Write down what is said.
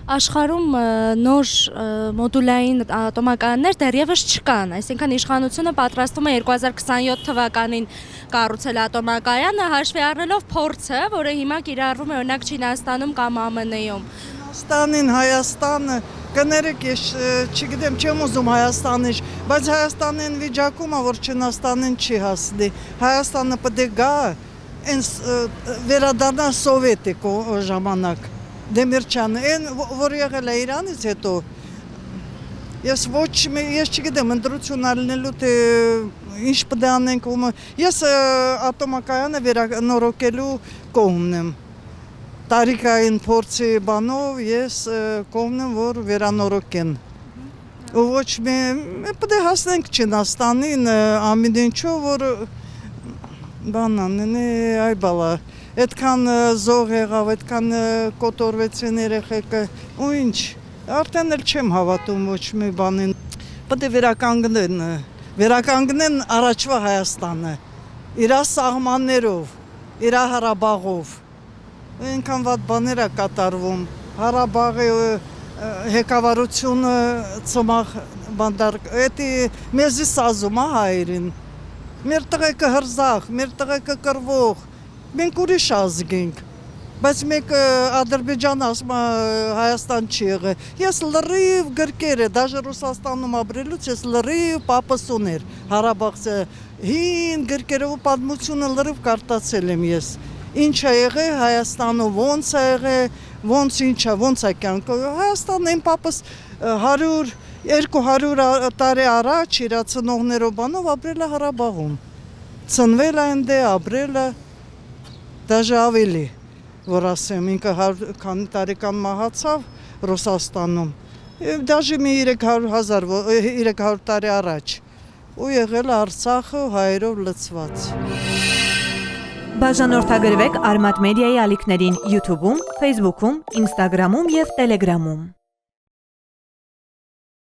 Աշխարհում նոր մոդուլային ատոմակայաններ դեռևս չկան, այսինքն իշխանությունը պատրաստում է 2027 թվականին կառուցել ատոմակայանը, հաշվի առնելով փորձը, որը հիմա կիրառվում է օրինակ Չինաստանում կամ ԱՄՆ-ում։ Չինաստանին, Հայաստանը, կներեք, ես չգիտեմ, չեմ ուզում Հայաստանից, բայց Հայաստանին վիճակումը, որ Չինաստանին չի հասնի, Հայաստանը պետք է գա, վերադառնա սովետիկ ժամանակ։ Դեմիրճյանը, որ եղել է Իրանից հետո, ես չգիտեմ, ընտրություն ալնելու, թե ինչ պետք է անենք, ես ատոմակայանը վերանորոգելու կողմն եմ, տարիքային փորձի բանով ես կողմն եմ, որ վերանորոգեն, ու ոչ պետք է հասնենք Չինաստանին, ամեն ինչով, որ բան անեն, այ բալա, այդքան զող եղավ, այդքան կոտորվեցին երեխեքը, ու ինչ, արդեն էլ չեմ հավատում ոչ մի բանին, պետք է վերականգնեն առաջվա Հայաստանը, իրա սահմաններով, իրա Հարաբաղով, այնքան վատ բաներ է կատարվում, Հարաբաղի հեկավարությունը ծմախ բանդար, էդի մեզի սազում է հայերին, մեր տղեկը հրզախ, մեր տղեկը կրվող, մենք ուրիշ ազգ ենք, բայց մենք Ադրբեջան ասում Հայաստան չի եղել, ես լրիվ գրքեր է, դաժե Ռուսաստանում ապրելուց ես լրիվ պապս ուներ, Հարաբաղցը, հին գրքերով ու պատմությունը լրիվ կարտացել եմ ես, ինչ է եղել Հայաստանում, ոնց է եղել, ոնց է կյանքը, Հայաստանը իմ պապս 200 տարի առաջ իրա ծնողներով բանով ապրել է Հարաբաղում, ծնվել է այնտեղ, ապրել է, դաժե ավելի, որ ասեմ, ինքը քանի տարեկան մահացավ Ռուսաստանում, դաժե մի 300 տարի առաջ, ու եղել է Արցախը հայերով լցված։ Բաժանորդագրվեք Արմատ մեդիայի ալիքներին YouTube-ում, Facebook-ում, Instagram-ում և Telegram-ում։